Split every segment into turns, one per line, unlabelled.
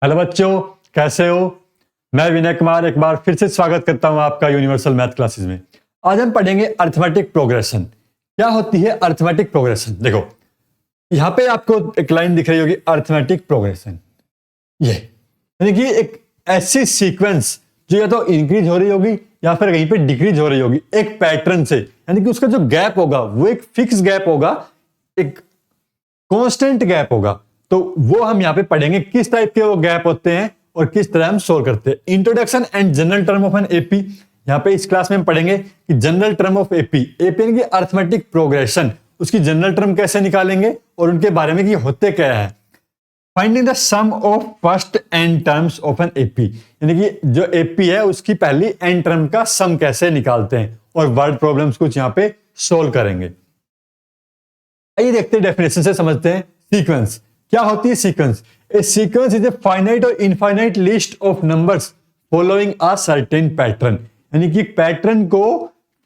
Hello बच्चों, कैसे हो। मैं विनय कुमार एक बार फिर से स्वागत करता हूं आपका यूनिवर्सल मैथ क्लासेस में। आज हम पढ़ेंगे अरिथमेटिक प्रोग्रेशन। क्या होती है अरिथमेटिक प्रोग्रेशन? देखो यहां पे आपको एक लाइन दिख रही होगी, अरिथमेटिक प्रोग्रेशन। ये यानी कि एक ऐसी सीक्वेंस जो या तो इंक्रीज हो रही होगी या फिर कहीं पे डिक्रीज हो रही होगी एक पैटर्न से, यानी कि उसका जो गैप होगा वो एक फिक्स गैप होगा, एक कांस्टेंट गैप होगा। तो वो हम यहाँ पे पढ़ेंगे किस टाइप के वो गैप होते हैं और किस तरह हम सोल्व करते हैं। Introduction and general term of an AP. यहाँ पे इस क्लास में हम पढ़ेंगे कि general term of AP, AP यानी कि अरिथमेटिक प्रोग्रेशन, उसकी जनरल टर्म कैसे निकालेंगे और उनके बारे में कि होते क्या है। Finding the sum of first N terms of an AP, यानी कि जो एपी है उसकी पहली एन टर्म का सम कैसे निकालते हैं और वर्ड प्रॉब्लम्स कुछ यहाँ पे सोल्व करेंगे। आइए देखते हैं, डेफिनेशन से समझते हैं। सीक्वेंस क्या होती है? Sequence, a sequence is a finite और infinite list of numbers following a certain pattern, यानी कि पैटर्न को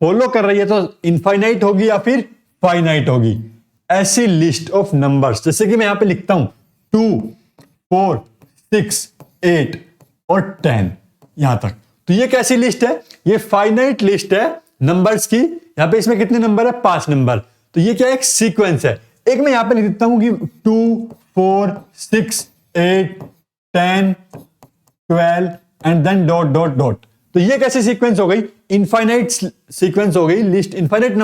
फॉलो कर रही है तो इनफाइनाइट होगी या फिर फाइनाइट होगी। ऐसी लिस्ट ऑफ नंबर्स, जैसे कि मैं यहां पे लिखता हूं 2, 4, 6, 8 और 10 यहां तक। तो ये कैसी लिस्ट है? ये फाइनाइट लिस्ट है नंबर्स की। यहां पे इसमें कितने नंबर है? 5 नंबर। तो ये क्या एक सीक्वेंस है। एक मैं यहां पे लिख देता हूं कि 2, 4, 6, 8, 10, 12 and then dot dot dot. तो ये कैसी सीक्वेंस हो गई? इनफाइनाइट सीक्वेंस हो गई। लिस्ट इनफाइनाइट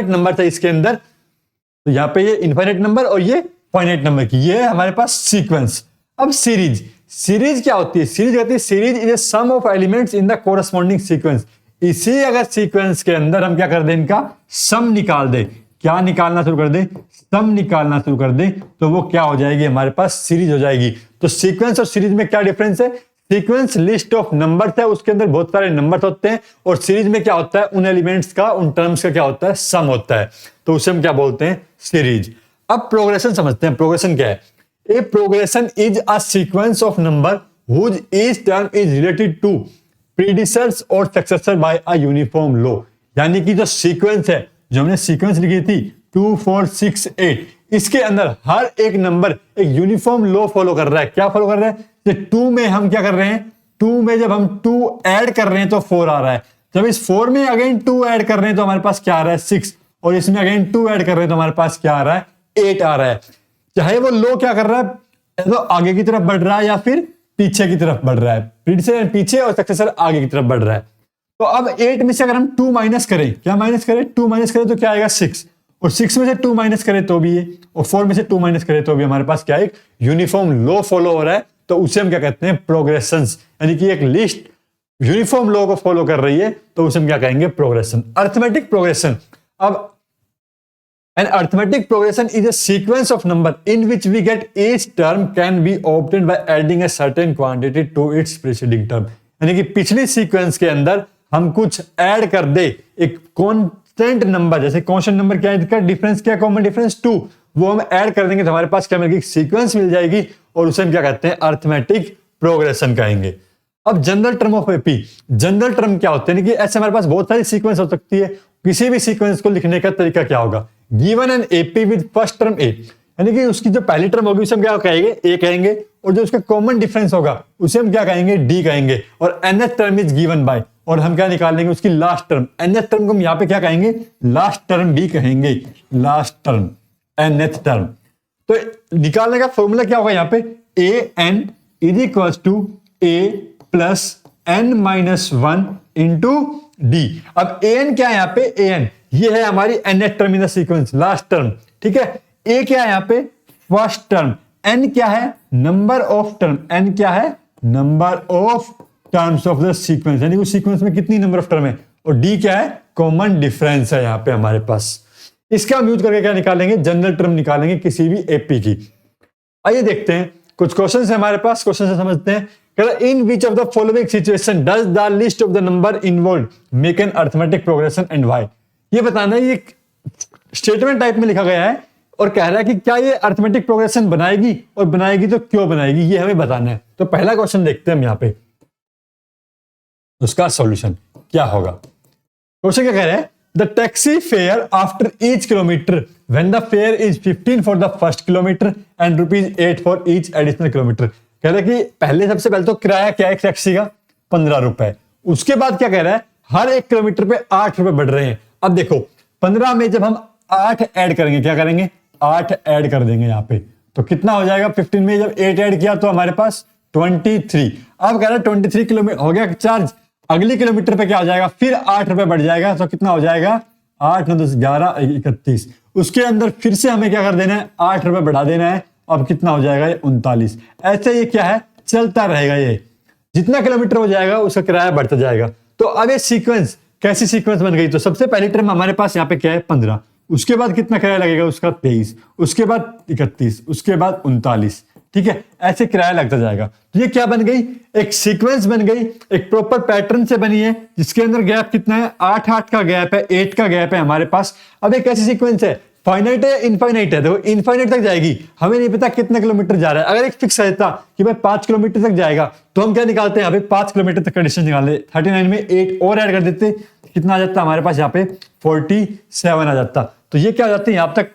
नंबर था इसके अंदर। तो यहां पे ये इनफाइनाइट नंबर और ये फाइनाइट नंबर की, ये है हमारे पास सीक्वेंस। अब सीरीज क्या होती है? सीरीज कहती है series is a sum of elements in the corresponding sequence. इसी अगर सीक्वेंस के अंदर हम क्या कर दें, इनका सम निकाल दें, क्या निकालना शुरू कर दें, सम निकालना शुरू कर दें, तो वो क्या हो जाएगी? हमारे पास सीरीज हो जाएगी। तो सीक्वेंस और सीरीज में क्या डिफरेंस है? सीक्वेंस लिस्ट ऑफ नंबर्स है, उसके अंदर बहुत सारे नंबर्स होते हैं, और सीरीज में क्या होता है? उन एलिमेंट्स का, उन टर्म्स का क्या होता है? सम होता है। तो उसे हम क्या बोलते हैं? सीरीज। अब प्रोग्रेशन समझते हैं। प्रोग्रेशन क्या है? A progression is a sequence of number whose each term is related to predecessor और successor by a uniform law. यानी कि जो सीक्वेंस है, जो हमने सीक्वेंस लिखी थी 2, 4, 6, 8, इसके अंदर हर एक नंबर एक यूनिफॉर्म लॉ फॉलो कर रहा है। क्या फॉलो कर रहा है? 2 में हम क्या कर रहे हैं? 2 में जब हम 2 ऐड कर रहे हैं तो 4 आ रहा है। जब इस 4 में अगेन 2 ऐड कर रहे हैं तो हमारे पास क्या आ रहा है? 6। और इसमें अगेन 2 ऐड कर रहे हैं तो हमारे पास क्या आ रहा है? 8 आ रहा है। चाहे वो लॉ क्या कर रहा है, तो आगे की तरफ बढ़ रहा है या फिर पीछे की तरफ बढ़ रहा है। प्रीडिसेसर पीछे और सक्सेसर आगे की तरफ बढ़ रहा है। तो अब 8 में से अगर हम 2 माइनस करें, क्या माइनस करें? 2 माइनस करें तो क्या आएगा? 6। और 6 में से 2 माइनस करें तो भी ये, और 4 में से 2 माइनस करें तो भी हमारे पास क्या है? एक यूनिफॉर्म लॉ फॉलो हो रहा है। तो उसे हम क्या कहते हैं? प्रोग्रेशंस। यानी कि एक लिस्ट यूनिफॉर्म लॉ को फॉलो कर रही है तो उसे हम क्या कहेंगे? प्रोग्रेशन। Arithmetic progression. अब an arithmetic progression is a sequence of number in which we get each term can be obtained by adding a certain quantity to its preceding term। यानी कि पिछली सीक्वेंस के अंदर हम कुछ ऐड कर दे, एक कांस्टेंट नंबर, जैसे कांस्टेंट नंबर क्या है? इसका डिफरेंस क्या? Common difference 2। वो हम ऐड कर देंगे तो हमारे पास क्या मिलेगी? सीक्वेंस मिल जाएगी, और उसे हम क्या कहते हैं? अरिथमेटिक प्रोग्रेशन कहेंगे। अब general term of AP. General term क्या होते हैं कि ऐसे हमारे पास बहुत सारी सीक्वेंस हो सकती है। किसी भी सीक्वेंस को लिखने का तरीका क्या होगा? Given an AP with first term a, यानी कि उसकी जो पहली टर्म होगी उसे हम क्या कहेंगे? ए कहेंगे, और जो उसका कॉमन डिफरेंस होगा उसे हम क्या कहेंगे? डी कहेंगे। और nth term is given by, और हम क्या निकालेंगे? उसकी लास्ट टर्म। nth टर्म को हम यहाँ पे क्या कहेंगे? लास्ट टर्म भी कहेंगे। Last term, nth term. तो निकालने का फॉर्मूला क्या होगा यहाँ पे? A n is equal to a plus n minus 1 into d. अब ए एन क्या है यहाँ पे? ए एन ये है हमारी nth term in the sequence, last term. ठीक है। ए क्या है यहाँ पे? First term. एन क्या है? Number of term. एन क्या है? Number of terms of the sequence, यानी उस सीक्वेंस में कितनी नंबर ऑफ टर्म है। और डी क्या है? कॉमन डिफरेंस है यहाँ पे हमारे पास। इसका हम यूज करके क्या निकालेंगे? जनरल टर्म निकालेंगे किसी भी एपी की। आइए देखते हैं, कुछ क्वेश्चन है हमारे पास, क्वेश्चन से समझते हैं। In which of the following situation does the list of the number involve make an arithmetic progression and why. ये बताना है, ये स्टेटमेंट टाइप में लिखा गया है और कह रहा है कि क्या ये अरिथमेटिक प्रोग्रेशन बनाएगी, और बनाएगी तो क्यों बनाएगी, ये हमें बताना है। तो पहला क्वेश्चन देखते हैं हम यहाँ पे, उसका सॉल्यूशन क्या होगा। क्वेश्चन क्या कह रहा है? The taxi fare after each kilometre when the fair is 15 for the first kilometre and ₹8 for each additional kilometre. कह रहा है कि पहले सबसे पहले तो किराया क्या है एक टैक्सी का 15 रुपए, उसके बाद क्या कह रहा है हर 1 किलोमीटर पे 8 रुपए बढ़ रहे हैं। अब देखो 15 में जब हम 8 ऐड करेंगे, क्या करेंगे 8 ऐड कर देंगे यहाँ पे, तो कितना हो जाएगा 15 में जब 8 ऐड किया तो हमारे पास 23। अब कह रहा है 23 किलोमीटर हो गया चार्ज, अगली किलोमीटर पे क्या हो जाएगा फिर 8 रुपए बढ़ जाएगा, तो कितना हो जाएगा 8 9 10 11 31, उसके अंदर फिर से हमें क्या कर देना है 8 रुपए बढ़ा देना है, अब कितना हो जाएगा ये 39। ऐसे ये क्या है चलता रहेगा, ये जितना किलोमीटर हो जाएगा उसका किराया बढ़ता जाएगा। तो अब ये सीक्वेंस कैसी सीक्वेंस बन गई, तो सबसे पहली टर्म हमारे पास यहाँ पे क्या है 15, उसके बाद कितना किराया लगेगा उसका 23, उसके बाद 31, उसके बाद 39, ठीक है, ऐसे किराया लगता जाएगा। तो ये क्या बन गई एक सीक्वेंस बन गई, एक प्रॉपर पैटर्न से बनी है जिसके अंदर गैप कितना है 8 का गैप है, 8 का गैप है हमारे पास। अब एक ऐसी सीक्वेंस है फाइनाइट है इनफाइनाइट है, देखो इनफाइनाइट तक जाएगी, हमें नहीं पता कितने किलोमीटर जा रहा है। अगर एक फिक्स रहता कि भाई 5 किलोमीटर तक जाएगा तो हम क्या निकालते हैं यहाँ पे 5 किलोमीटर तक का डिस्टेंस निकालते, 39 में 8 और ऐड कर देते, कितना आ जाता हमारे पास यहाँ पे 47 आ जाता। तो ये क्या हो जाती है यहाँ तक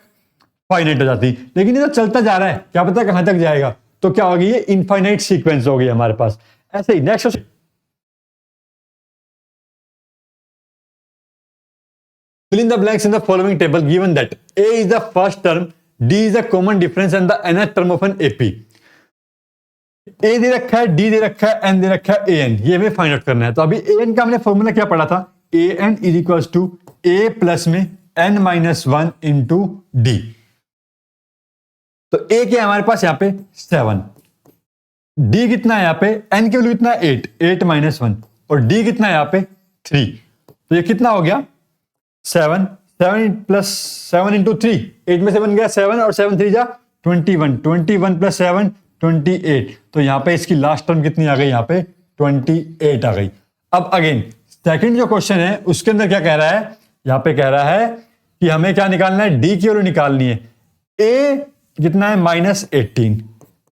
फाइनाइट हो जाती, लेकिन ये तो चलता जा रहा है, क्या पता कहां तक जाएगा, तो क्या होगी ये इनफाइनाइट सीक्वेंस हो गई हमारे पास। ऐसे ही next fill in the blanks in the following table given that A is the first term, D is the common difference and the nth term of an AP. A दे रखा है, D दे रखा है, N दे रखा है, AN, ये हमें find out करना है। तो अभी AN का हमने फॉर्मूला क्या पढ़ा था, AN is equals to A plus में N माइनस 1 इंटू D। तो A क्या है हमारे पास यहाँ पे 7, D कितना है यहाँ पे, N की वैल्यू कितना है 8 माइनस 1, और D कितना है यहाँ पे 3, तो ये कितना हो गया 7 प्लस 7 इंटू 3, 8 में 7 गया 7 और 7 3 जा 21 प्लस 7 28, तो यहाँ पे इसकी लास्ट टर्म कितनी आ गई यहाँ पे 28 आ गई। अब अगेन सेकंड जो क्वेश्चन है उसके अंदर क्या कह रहा है, यहाँ पे कह रहा है कि हमें क्या निकालना है डी की वैल्यू निकालनी है, ए कितना है -18,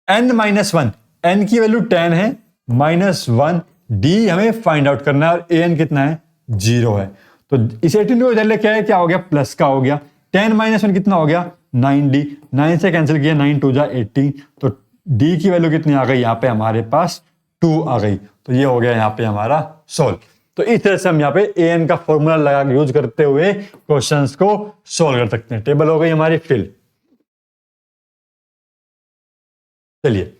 एन -1, एन की वैल्यू 10 है -1, डी हमें फाइंड आउट करना है और ए एन कितना है 0 है। तो इस 18 को इधर लेके आए क्या हो गया प्लस का हो गया, 10 -1 कितना हो गया 9D, 9 से कैंसिल किया 9 2 जा 18, तो D की वैल्यू कितनी आ गई यहाँ पे हमारे पास 2 आ गई। तो ये हो गया यहाँ पे हमारा सोल्व। तो इस तरह से हम यहाँ पे AN का फॉर्मूला लगा यूज करते हुए क्वेश्चंस को सोल्व कर सकते हैं। टेबल हो गई हमारी फिल। चलिए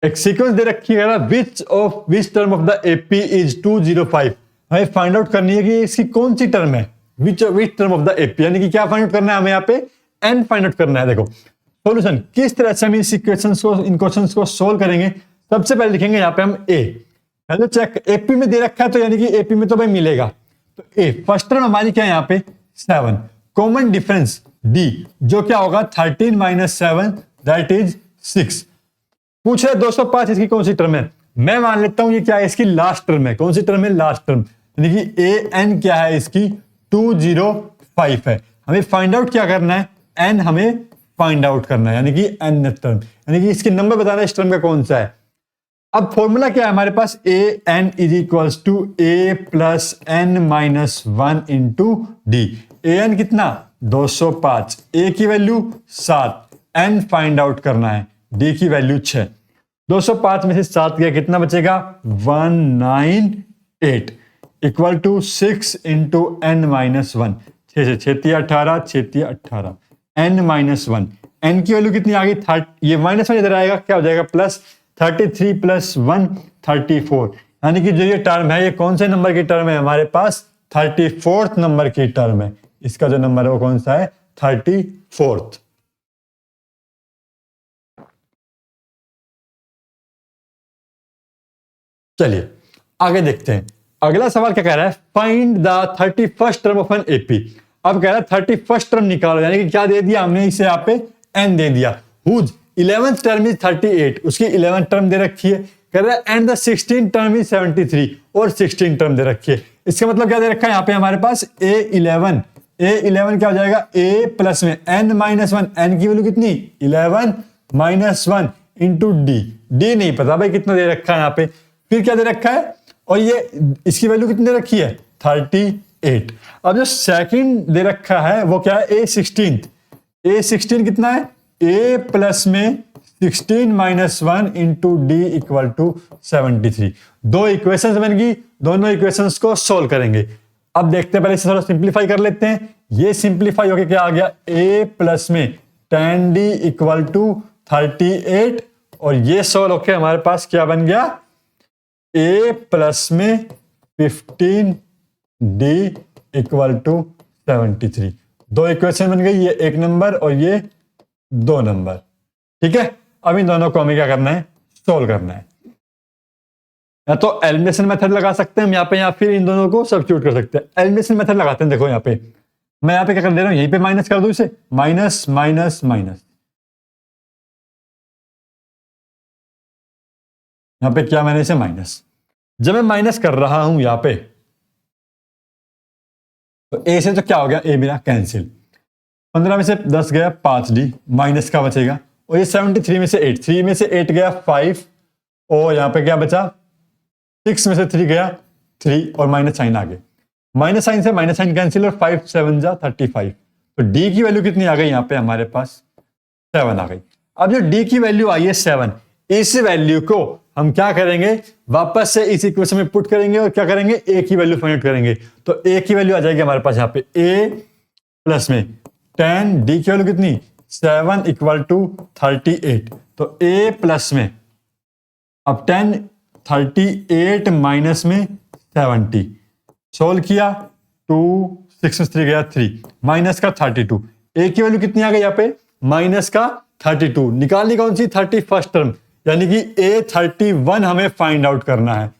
एक सीक्वेंस दे रखी है, विच term of the AP is 205, हमें फाइंड आउट करनी है कि इसकी कौन सी टर्म है, विच टर्म ऑफ द एपी, यानी कि क्या फाइंड आउट करना है हमें यहाँ पे एन फाइंड आउट करना है। देखो सॉल्यूशन किस तरह से हम इस इक्वेशंस को इन क्वेश्चंस को सोल्व करेंगे। सबसे पहले लिखेंगे यहाँ पे हम ए, पहले चेक एपी में दे रखा है तो यानी कि एपी में तो भाई मिलेगा, तो ए फर्स्ट टर्म हमारी क्या है यहाँ पे 7, कॉमन डिफरेंस डी जो क्या होगा 13 - 7 दैट इज 6। पूछ रहे 205 इसकी कौन सी टर्म है, मैं मान लेता हूं ये क्या है इसकी लास्ट टर्म है। कौन सी टर्म है लास्ट टर्म, यानी कि ए एन क्या है इसकी 205 है। हमें फाइंड आउट क्या करना है, एन हमें फाइंड आउट करना है, यानी कि एन टर्म, यानी कि इसके नंबर बताना है इस टर्म का कौन सा है। अब फॉर्मूला क्या है हमारे पास, a n is equals to a plus n -1 into d. A n कितना 205, ए की वैल्यू 7, एन फाइंड आउट करना है, डी की वैल्यू 6। 205 में से 7 गया कितना बचेगा 198 इक्वल टू 6 इंटू एन -1, 6 से 6 18, 6 18, एन -1, एन की वैल्यू कितनी आ गई 30, ये -1 इधर आएगा क्या हो जाएगा प्लस 33 + 1 34, यानी कि जो ये टर्म है ये कौन से नंबर की टर्म है हमारे पास 34th नंबर की टर्म है। इसका जो नंबर है वो कौन सा है 34th। चलिए आगे देखते हैं, अगला सवाल क्या कह रहा है, find the 31st term of an AP. अब कह रहा है 31st टर्म निकालो, यानी कि क्या दे दिया हमने इसे यहाँ पे एन दे दिया, हुज 11th टर्म इज 38, उसकी 11th टर्म दे रखी है, कह रहा है and the 16th term is 73 और 16 टर्म दे रखी है। इसका मतलब क्या दे रखा है यहाँ पे हमारे पास A11 क्या हो जाएगा a प्लस में n -1, n की वैल्यू कितनी 11 -1 इंटू डी नहीं पता भाई कितना दे रखा है यहाँ पे, फिर क्या दे रखा है और ये इसकी वैल्यू कितनी दे रखी है 38। अब जो सेकंड दे रखा है वो क्या है A16 कितना है a प्लस में 16 minus 1 into D equal to 73। दो इक्वेशंस बन गई, दोनों इक्वेशंस को सोल्व करेंगे। अब देखते हैं, पहले इसे थोड़ा सिंप्लीफाई कर लेते हैं। ये सिंप्लीफाई होके क्या आ गया, a प्लस में 10d इक्वल टू 38, और ये सोल्व होके हमारे पास क्या बन गया, a प्लस में 15d इक्वल टू 73। दो इक्वेशन बन गई, ये एक नंबर और ये दो नंबर। ठीक है, अब इन दोनों को हमें क्या करना है, सोल्व करना है। या तो एलिमिनेशन मेथड लगा सकते हैं हम यहाँ पे, या फिर इन दोनों को सब्स्टिट्यूट कर सकते हैं। एलिमिनेशन मेथड लगाते हैं। देखो यहाँ पे मैं यहाँ पे क्या कर दे रहा हूँ, यहीं पे माइनस कर दूं इसे, माइनस माइनस माइनस, यहाँ पे क्या मैंने इसे माइनस। जब मैं माइनस कर रहा हूं यहाँ पे, तो ए से तो क्या हो गया, ए मेरा कैंसिल। 15 में से 10 गया 5d, माइनस का बचेगा। और ये 73 में से 8, 3 में से 8 गया 5, और यहाँ पे क्या बचा, 6 में से 3 गया 3, और माइनस साइन आ गए। माइनस साइन से माइनस साइन कैंसिल, और 5 7 जा 35। तो डी की वैल्यू कितनी आ गई, यहाँ पे हमारे पास 7 आ गई। अब जो डी की वैल्यू आई है 7, इस वैल्यू को हम क्या करेंगे, वापस से इस इक्वेशन में पुट करेंगे, और क्या करेंगे, ए की वैल्यू फाइंड आउट करेंगे। तो ए की वैल्यू आ जाएगी हमारे पास यहाँ पे a प्लस में 10, डी की वैल्यू कितनी 7 इक्वल टू 38। तो a प्लस में अब 10, 38 माइनस में 70, सोल्व किया, 2 6 में 3 गया 3, माइनस का 32। a की वैल्यू कितनी आ गई यहाँ पे, माइनस का 32। निकालनी कौन सी, 31st टर्म, यानी कि a31 हमें फाइंड आउट करना है।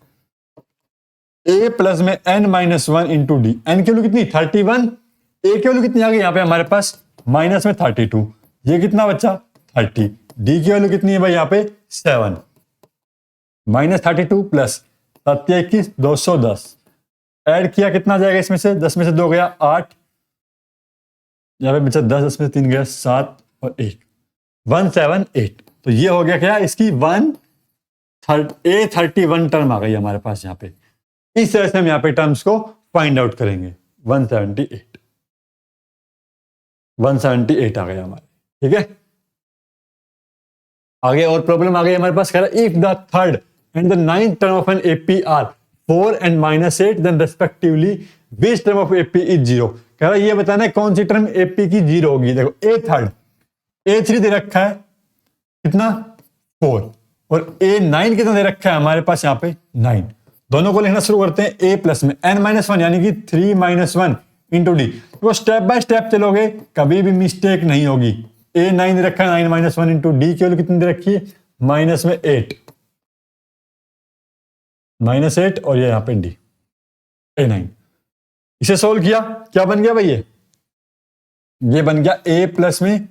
a प्लस में n minus 1 into D, N की वैल्यू कितनी 31, a की वैल्यू कितनी आ गई यहाँ पे हमारे पास, माइनस में 32, ये कितना बचा 30, डी की वैल्यू कितनी है भाई यहाँ पे 7, माइनस 32 प्लस 7 210, ऐड किया कितना जाएगा इसमें से, 10 में से 2 गया 8, यहाँ पे बचा 10, 10 में से 3 गया 7 और 1, 178। तो ये हो गया क्या, इसकी A31 टर्म आ गई हमारे पास यहाँ पे। इस तरह से हम यहाँ पे टर्म्स को फाइंड आउट करेंगे। 178 आ गया हमारे, ठीक है। आगे और प्रॉब्लम आ गई हमारे पास, कह रहा है if the third and the ninth term of an AP are 4 and -8 then respectively which term of AP is 0। कह रहा है ये बताना है कौन सी टर्म एपी की 0 होगी। देखो A3 दे रखा है कितना 4, और A9 कितना दे रखा है हमारे पास यहाँ पे 9। दोनों को लिखना शुरू करते हैं। A प्लस में n-1 यानी कि 3 - 1 इंटू डी। तो स्टेप बाय स्टेप चलोगे, कभी भी मिस्टेक नहीं होगी। A9 दे रखा है 9 - 1 इंटू डी की वैल्यू कितनी दे रखी है, माइनस में 8, -8, और ये यहाँ पे डी A9। इसे सोल्व किया, क्या बन गया भाई, ये बन गया A प्लस में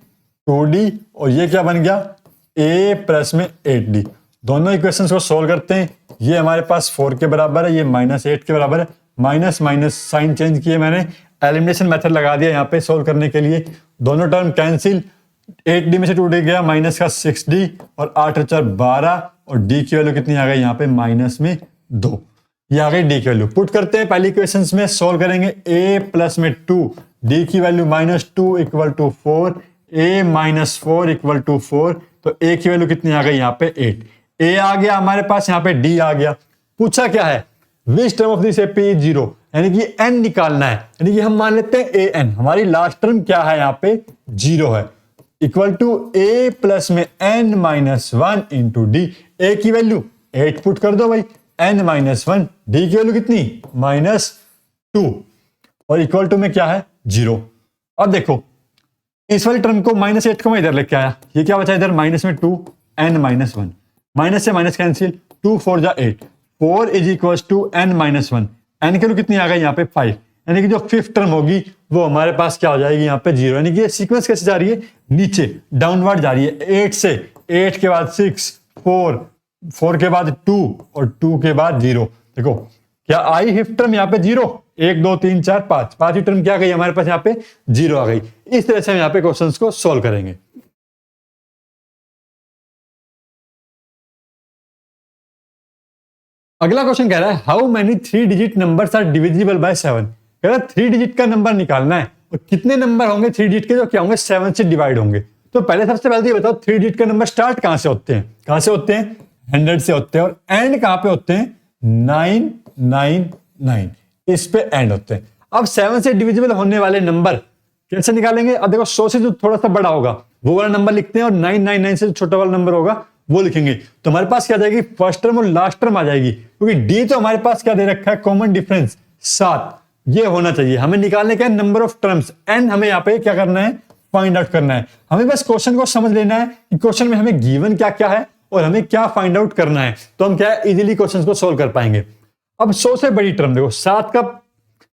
2d, और ये क्या बन गया A प्लस में 8d। दोनों इक्वेशंस को सोल्व करते हैं। ये हमारे पास 4 के बराबर है, ये -8 के बराबर है। माइनस माइनस साइन चेंज किए मैंने, एलिमिनेशन मेथड लगा दिया यहाँ पे सोल्व करने के लिए। दोनों टर्म कैंसिल, 8d में से 2d गया, माइनस का 6d, और 8 4 12, और d की वैल्यू कितनी आ गई यहाँ पे माइनस में 2। ये आ गई d की वैल्यू। पुट करते हैं पहली इक्वेशंस में, सोल्व करेंगे। A प्लस में 2, d की value -2 equal to 4, A - 4 equal to 4। तो A की वैल्यू कितनी आ गई यहाँ पे 8। A आ गया हमारे पास, यहाँ पे D आ गया। पूछा क्या है, विच term of this AP is 0, यानी कि n निकालना है। यानी कि हम मान लेते हैं an, हमारी लास्ट टर्म क्या है यहाँ पे 0 है, इक्वल टू A प्लस में n - 1 इंटू डी। A की वैल्यू 8 पुट कर दो भाई, n - 1, D की वैल्यू कितनी -2, और इक्वल टू में क्या है 0। अब देखो इस वाली टर्म को -8 को मैं इधर लेके आया, ये क्या बचा इधर माइनस में 2, n - 1, माइनस से माइनस कैंसिल, 2 4 जा 8, 4 is equal to n - 1, n की वैल्यू कितनी आ गई यहाँ पे 5, यानी कि जो फिफ्थ टर्म होगी वो हमारे पास क्या हो जाएगी यहाँ पे 0। यानी कि ये सीक्वेंस कैसे जा रही है, नीचे डाउनवर्ड जा रही है। 8 से 8 के बाद 6, 4, 4 के बाद 2, और 2 के बाद 0। देखो क्या आई फिफ्थ टर्म यहाँ पे 0, 1 2 3 4 5, पांचवी टर्म क्या गई हमारे पास यहाँ पे 0 आ गई। इस तरह से हम यहाँ पे क्वेश्चंस को सोल्व करेंगे। अगला क्वेश्चन कह रहा है how many 3 digit numbers are divisible by 7। कह रहा है 3 डिजिट का नंबर निकालना है, और कितने नंबर होंगे 3 डिजिट के जो क्या होंगे 7 से डिवाइड होंगे। तो पहले सबसे पहले ये बताओ 3 डिजिट का नंबर स्टार्ट कहां से होते हैं? कहां से होते हैं? 100 से होते हैं। और एंड कहां पे होते हैं? 999, इस पे एंड होते हैं। अब 7 से डिविजिबल होने वाले नंबर कैसे निकालेंगे? अब देखो 100 से जो थोड़ा सा बड़ा होगा वो वाला नंबर लिखते हैं, और 999 से जो छोटा वाला नंबर होगा वो लिखेंगे। तो हमारे पास क्या आ जाएगी? फर्स्ट टर्म और लास्ट टर्म आ जाएगी, क्योंकि डी तो हमारे पास क्या दे रखा है? कॉमन डिफरेंस 7, ये होना चाहिए। हमें निकालने का है नंबर ऑफ टर्म्स, एंड हमें यहाँ पे क्या करना है? फाइंड आउट करना है। हमें बस क्वेश्चन को समझ लेना है कि क्वेश्चन में हमें गिवन क्या क्या है और हमें क्या फाइंड आउट करना है, तो हम क्या है इजीली क्वेश्चन को सोल्व कर पाएंगे। अब 100 से बड़ी टर्म देखो, 7 का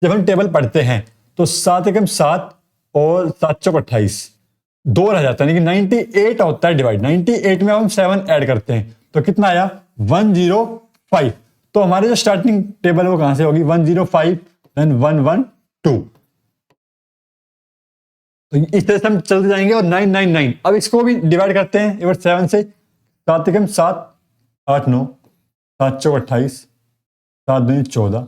जब हम टेबल पढ़ते हैं तो 7 एकम 7 और 7 चौक 28, 2 रह जाता है, यानी कि 98 होता है डिवाइड। 98 में हम 7 ऐड करते हैं तो कितना आया? 105। तो हमारे जो स्टार्टिंग टेबल है वो कहां से होगी? 105 देन 112। तो इस तरह से हम चलते जाएंगे। और 999, अब इसको भी डिवाइड करते हैं एक बार 7 से। 7 एकम 7, 8 9, 7 चौक 28, 7 दूनी 14,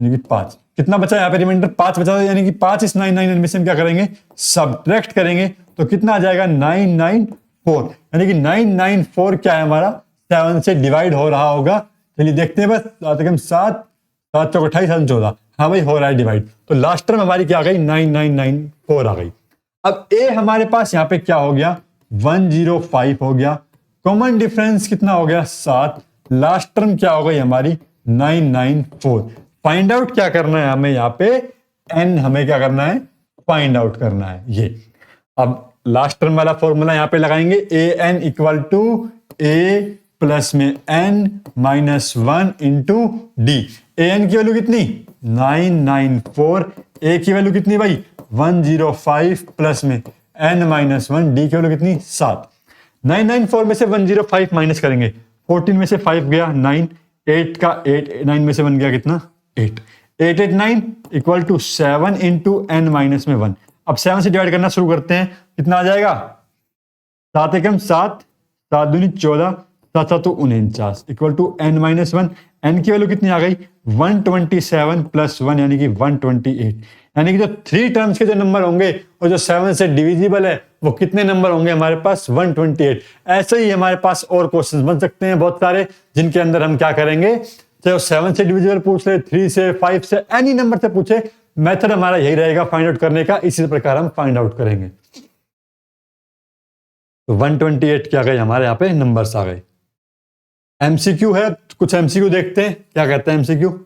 यानी कि 5। कितना बचा यहाँ पे? रिमाइंडर 5 बचा, यानी कि 5 इस 999 में से हम क्या करेंगे? सब्ट्रैक्ट करेंगे। तो कितना आ जाएगा? 994, यानी कि 994 क्या है हमारा? 7 से डिवाइड हो रहा होगा। चलिए देखते हैं बस। 7 एकम 7, 7 चौक 28, 7 14, हाँ भाई हो रहा है डिवाइड। तो लास्ट टर्म हमारी क्या आ गई? 9994 आ गई। अब ए हमारे पास यहाँ पे क्या हो गया? 105 हो गया। कॉमन डिफरेंस कितना हो गया? 7। लास्ट टर्म क्या हो गई हमारी? 994। फाइंड आउट क्या करना है हमें यहाँ पे? एन हमें क्या करना है? फाइंड आउट करना है ये। अब लास्ट टर्म वाला फॉर्मूला यहाँ पे लगाएंगे, a n equal to a plus में n minus 1 into d. A n की वैल्यू कितनी? 994। ए की वैल्यू कितनी भाई? 105 प्लस में एन माइनस 1, डी की वैल्यू कितनी? 7। 994 में से 105 माइनस करेंगे, 14 में से 5 गया 9, 8 का 8, 9 में से 1 गया कितना? 8। 889 equal to 7 into N minus में 1। अब 7 से डिवाइड करना शुरू करते हैं, कितना आ जाएगा? 7 एकम 7, 7 दूनी 14, 7 7 49 equal to N minus 1। N की वैल्यू कितनी आ गई? 127 प्लस 1, यानी कि 128। यानी कि जो 3 टर्म्स के जो नंबर होंगे और जो 7 से डिविजिबल है वो कितने नंबर होंगे हमारे पास? 128। ऐसे ही हमारे पास और क्वेश्चंस बन सकते हैं बहुत सारे, जिनके अंदर हम क्या करेंगे? चाहे वो 7 से डिविजिबल पूछ ले, 3 से, 5 से, एनी नंबर से पूछे, मेथड हमारा यही रहेगा फाइंड आउट करने का। इसी प्रकार हम फाइंड आउट करेंगे। तो 128 क्या गए हमारे यहाँ पे? नंबर्स आ गए। एमसीक्यू है, कुछ एमसीक्यू देखते हैं क्या कहता है MCQ.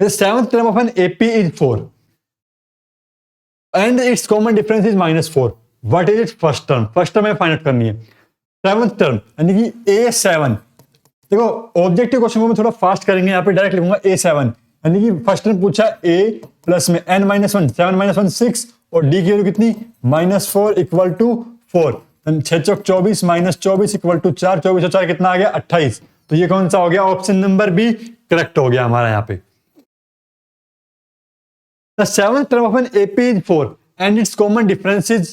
The seventh term of an AP is 4 and its common difference is -4. What is its first term? First term हमें फाइंड आउट करनी है। सेवंथ टर्म यानी कि A7। देखो ऑब्जेक्टिव क्वेश्चन को मैं थोड़ा फास्ट करेंगे, यहाँ पे डायरेक्ट लिखूंगा A7, यानी कि फर्स्ट टर्म पूछा A प्लस में n माइनस 1, 7 माइनस 1 6, और डी की वैल्यू कितनी? -4 इक्वल टू 4। 6 चौक 24 माइनस 24 इक्वल टू 4, 24 और 4 कितना आ गया? 28। तो ये कौन सा हो गया? ऑप्शन नंबर बी करेक्ट हो गया हमारा यहाँ पे। The seventh term of an AP is 4 and its common difference is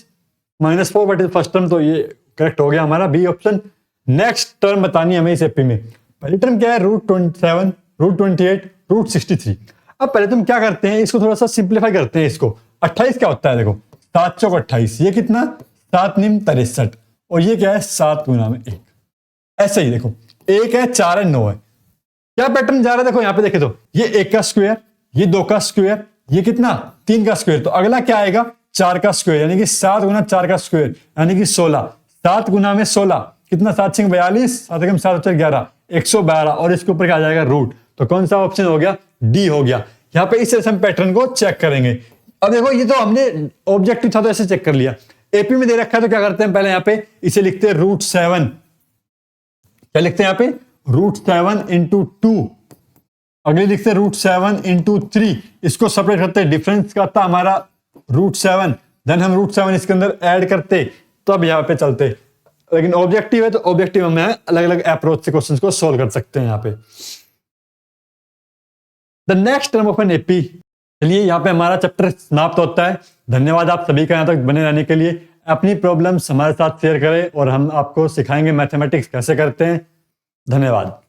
-4, but is first term, तो ये करेक्ट हो गया हमारा बी ऑप्शन। नेक्स्ट टर्म बतानी है हमें इस एपी में। पहली टर्म क्या है? √27, √28, √63। अब पहले तुम क्या करते हैं, इसको थोड़ा सा सिंप्लीफाई करते हैं। इसको 28 क्या होता है? देखो 7 चौक 28, ये कितना? 7 निम 63, और ये क्या है? 7 गुना में 1। ऐसे ही देखो 1 है, 4 है, 9 है। क्या पैटर्न जा रहा है? देखो यहाँ पे देखे तो ये 1 का स्क्वायर, ये 2 का स्क्वायर, ये कितना? 3 का स्क्वायर। तो अगला क्या आएगा? 4 का स्क्वायर, यानी कि 7 गुना 4 का स्क्वायर, यानी कि 16। 7 गुना में 16 कितना? 7 6 42, 7 एकम 7 4 11, 112, और इसके ऊपर क्या आ जाएगा? रूट। तो कौन सा ऑप्शन हो गया? डी हो गया। यहाँ पे इस तरह से हम पैटर्न को चेक करेंगे। अब देखो ये तो हमने ऑब्जेक्टिव था तो ऐसे चेक कर लिया। एपी में दे रखा है तो क्या करते हैं? पहले यहाँ पे इसे लिखते हैं √7। क्या लिखते हैं यहाँ पे? √7 इंटू 2। अगले लिखते हैं √7 इंटू 3। इसको सेपरेट करते हैं, डिफरेंस का था हमारा √7, देन हम √7 इसके अंदर ऐड करते, तब यहाँ पे चलते। लेकिन ऑब्जेक्टिव है तो ऑब्जेक्टिव में अलग अलग अप्रोच से क्वेश्चंस को सोल्व कर सकते हैं यहाँ पे। The next term of an AP. चलिए यहाँ पे हमारा चैप्टर समाप्त होता है। धन्यवाद आप सभी का यहाँ तक बने रहने के लिए। अपनी प्रॉब्लम्स हमारे साथ शेयर करें और हम आपको सिखाएंगे मैथमेटिक्स कैसे करते हैं। धन्यवाद।